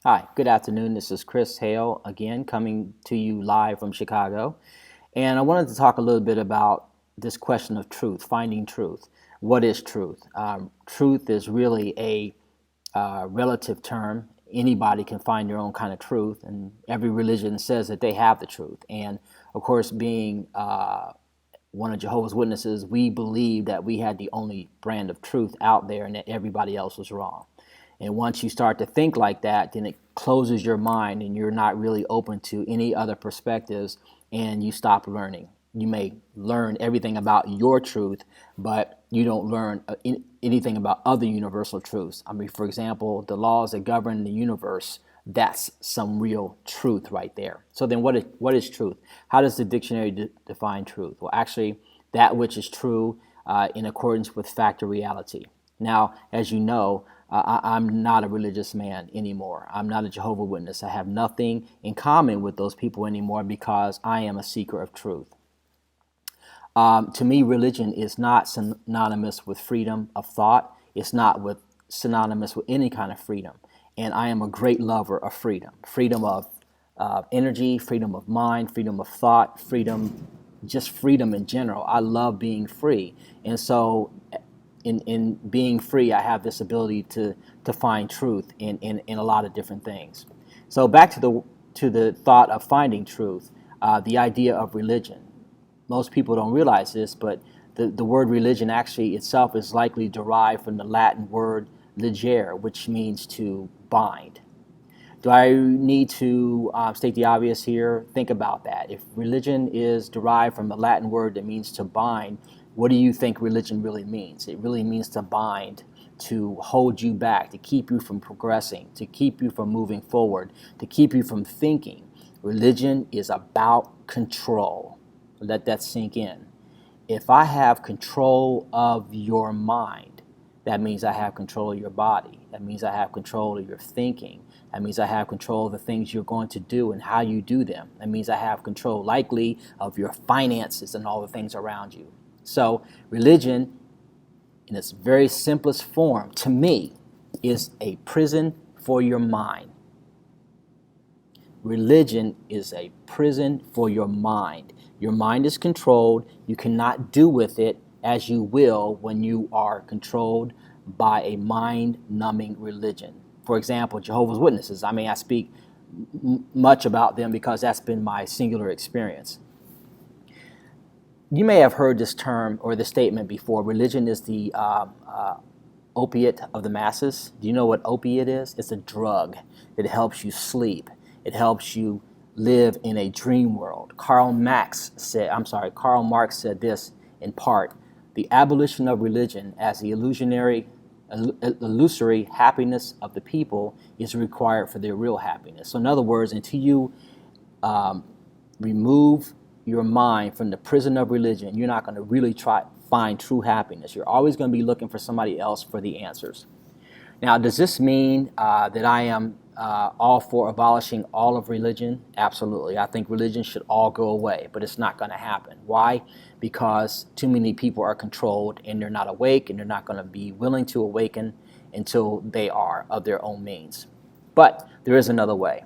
Hi, good afternoon. This is Chris Hale again, coming to you live from Chicago. And I wanted to talk a little bit about this question of truth, finding truth. What is truth? Truth is really a relative term. Anybody can find their own kind of truth, and every religion says that they have the truth. And of course, being one of Jehovah's Witnesses, we believe that we had the only brand of truth out there and that everybody else was wrong. And once you start to think like that, then it closes your mind and you're not really open to any other perspectives and you stop learning. You may learn everything about your truth, but you don't learn anything about other universal truths. I mean, for example, the laws that govern the universe, that's some real truth right there. So then what is truth? How does the dictionary define truth? Well, actually, that which is true in accordance with fact or reality. Now, as you know, I'm not a religious man anymore. I'm not a Jehovah's Witness. I have nothing in common with those people anymore because I am a seeker of truth. To me, religion is not synonymous with freedom of thought. It's not synonymous with any kind of freedom. And I am a great lover of freedom. Freedom of energy, freedom of mind, freedom of thought, just freedom in general. I love being free. And so in being free, I have this ability to find truth in a lot of different things. So back to the thought of finding truth, the idea of religion. Most people don't realize this, but the word religion actually itself is likely derived from the Latin word legere, which means to bind. Do I need to state the obvious here? Think about that. If religion is derived from the Latin word that means to bind, what do you think religion really means? It really means to bind, to hold you back, to keep you from progressing, to keep you from moving forward, to keep you from thinking. Religion is about control. Let that sink in. If I have control of your mind, that means I have control of your body. That means I have control of your thinking. That means I have control of the things you're going to do and how you do them. That means I have control, likely, of your finances and all the things around you. So religion, in its very simplest form, to me, is a prison for your mind. Religion is a prison for your mind. Your mind is controlled. You cannot do with it as you will when you are controlled by a mind-numbing religion. For example, Jehovah's Witnesses. I mean, I speak much about them because that's been my singular experience. You may have heard this term or this statement before. Religion is the opiate of the masses. Do you know what opiate is? It's a drug. It helps you sleep. It helps you live in a dream world. Karl Marx said this in part: the abolition of religion as the illusory happiness of the people is required for their real happiness. So in other words, until you remove your mind from the prison of religion, you're not going to really find true happiness. You're always going to be looking for somebody else for the answers. Now, does this mean that I am all for abolishing all of religion? Absolutely. I think religion should all go away, but it's not going to happen. Why? Because too many people are controlled and they're not awake, and they're not going to be willing to awaken until they are of their own means. But there is another way,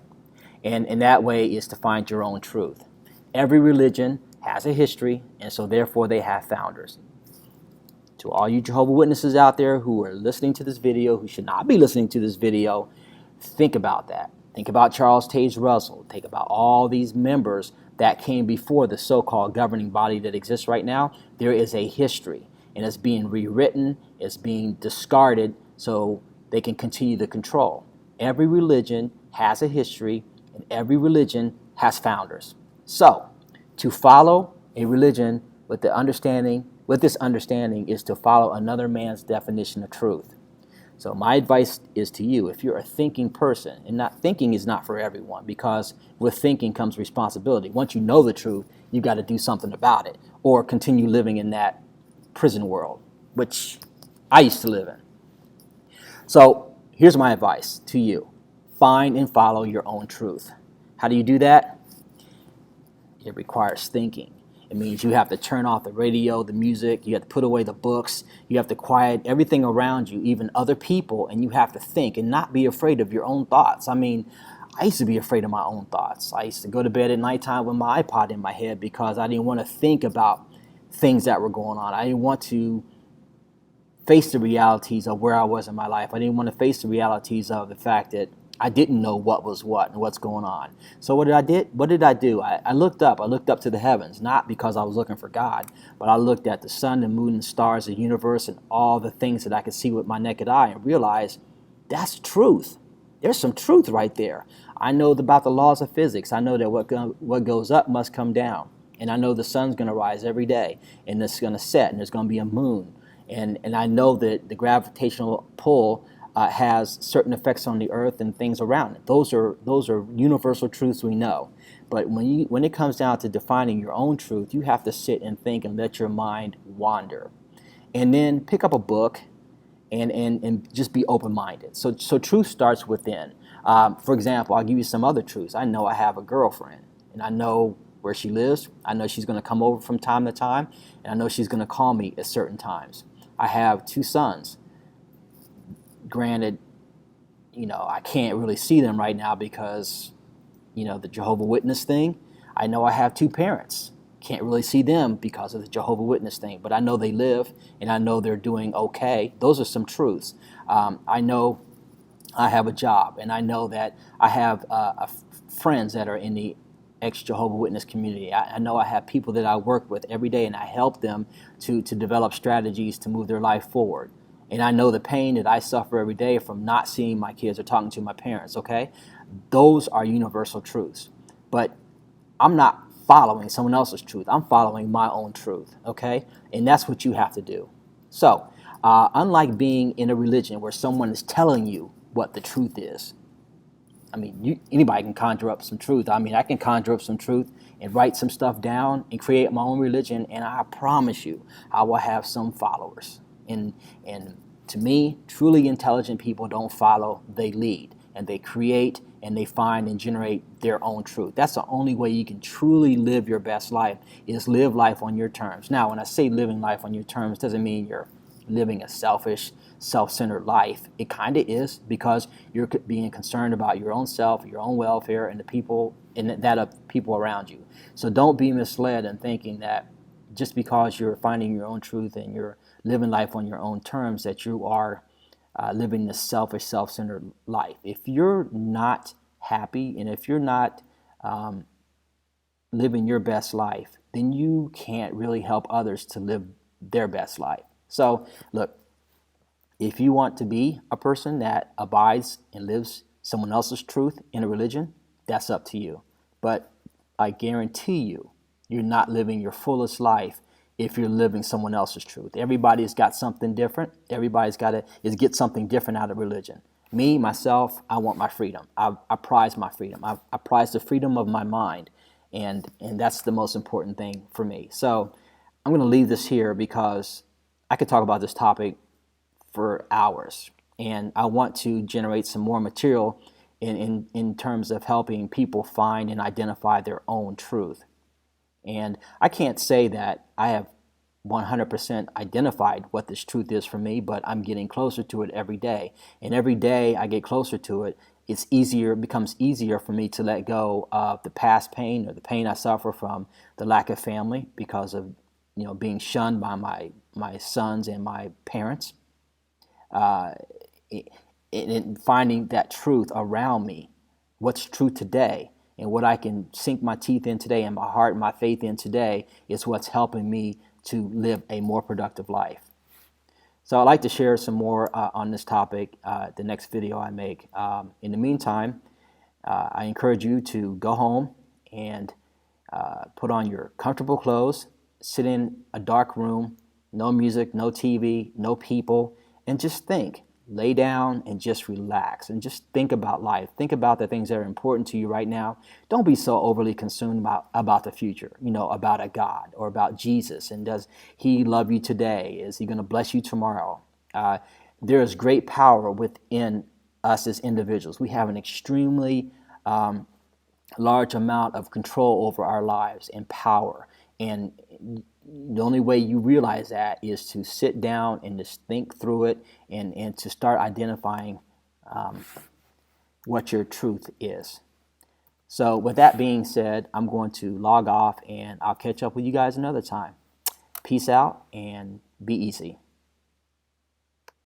and that way is to find your own truth. Every religion has a history, and so therefore they have founders. To all you Jehovah's Witnesses out there who are listening to this video, who should not be listening to this video, think about that. Think about Charles Taze Russell. Think about all these members that came before the so-called governing body that exists right now. There is a history, and it's being rewritten, it's being discarded so they can continue to control. Every religion has a history, and every religion has founders. So, to follow a religion with this understanding is to follow another man's definition of truth. So my advice is to you, if you're a thinking person, and thinking is not for everyone, because with thinking comes responsibility. Once you know the truth, you've got to do something about it, or continue living in that prison world, which I used to live in. So here's my advice to you. Find and follow your own truth. How do you do that? It requires thinking. It means you have to turn off the radio, the music, you have to put away the books, you have to quiet everything around you, even other people, and you have to think and not be afraid of your own thoughts. I mean, I used to be afraid of my own thoughts. I used to go to bed at nighttime with my iPod in my head because I didn't want to think about things that were going on. I didn't want to face the realities of where I was in my life. I didn't want to face the realities of the fact that I didn't know what was what and what's going on. So what did I do? I looked up. I looked up to the heavens, not because I was looking for God, but I looked at the sun, the moon, the stars, the universe, and all the things that I could see with my naked eye and realized that's truth. There's some truth right there. I know about the laws of physics. I know that what goes up must come down. And I know the sun's going to rise every day, and it's going to set, and there's going to be a moon. And I know that the gravitational pull has certain effects on the earth and things around it. Those are universal truths we know. But when it comes down to defining your own truth, you have to sit and think and let your mind wander. And then pick up a book and just be open-minded. So truth starts within. For example, I'll give you some other truths. I know I have a girlfriend, and I know where she lives. I know she's going to come over from time to time, and I know she's going to call me at certain times. I have 2 sons. Granted, I can't really see them right now because, the Jehovah's Witness thing. I know I have 2 parents. Can't really see them because of the Jehovah's Witness thing, but I know they live, and I know they're doing okay. Those are some truths. I know I have a job, and I know that I have friends that are in the ex-Jehovah's Witness community. I know I have people that I work with every day, and I help them to develop strategies to move their life forward. And I know the pain that I suffer every day from not seeing my kids or talking to my parents, okay? Those are universal truths. But I'm not following someone else's truth. I'm following my own truth, okay? And that's what you have to do. So, unlike being in a religion where someone is telling you what the truth is, I mean, anybody can conjure up some truth. I mean, I can conjure up some truth and write some stuff down and create my own religion, and I promise you, I will have some followers. And to me, truly intelligent people don't follow, they lead. And they create and they find and generate their own truth. That's the only way you can truly live your best life, is live life on your terms. Now, when I say living life on your terms, doesn't mean you're living a selfish, self-centered life. It kind of is, because you're being concerned about your own self, your own welfare, and the people and that of people around you. So don't be misled in thinking that just because you're finding your own truth and you're living life on your own terms that you are living this selfish, self-centered life. If you're not happy and if you're not living your best life, then you can't really help others to live their best life. So, look, if you want to be a person that abides and lives someone else's truth in a religion, that's up to you. But I guarantee you, you're not living your fullest life if you're living someone else's truth. Everybody's got something different. Everybody's got to get something different out of religion. Me, myself, I want my freedom. I prize my freedom. I prize the freedom of my mind. And that's the most important thing for me. So I'm going to leave this here because I could talk about this topic for hours. And I want to generate some more material in terms of helping people find and identify their own truth. And I can't say that I have 100% identified what this truth is for me, but I'm getting closer to it every day. And every day I get closer to it, it becomes easier for me to let go of the past pain or the pain I suffer from the lack of family because of being shunned by my sons and my parents. And finding that truth around me, what's true today, and what I can sink my teeth in today and my heart and my faith in today is what's helping me to live a more productive life. So I'd like to share some more on this topic the next video I make. In the meantime, I encourage you to go home and put on your comfortable clothes, sit in a dark room, no music, no TV, no people, and just think. Lay down and just relax and just think about life. Think about the things that are important to you right now. Don't be so overly consumed about the future, about a God or about Jesus. And does he love you today? Is he going to bless you tomorrow? There is great power within us as individuals. We have an extremely large amount of control over our lives and power. And the only way you realize that is to sit down and just think through it, and to start identifying what your truth is. So with that being said, I'm going to log off, and I'll catch up with you guys another time. Peace out and be easy.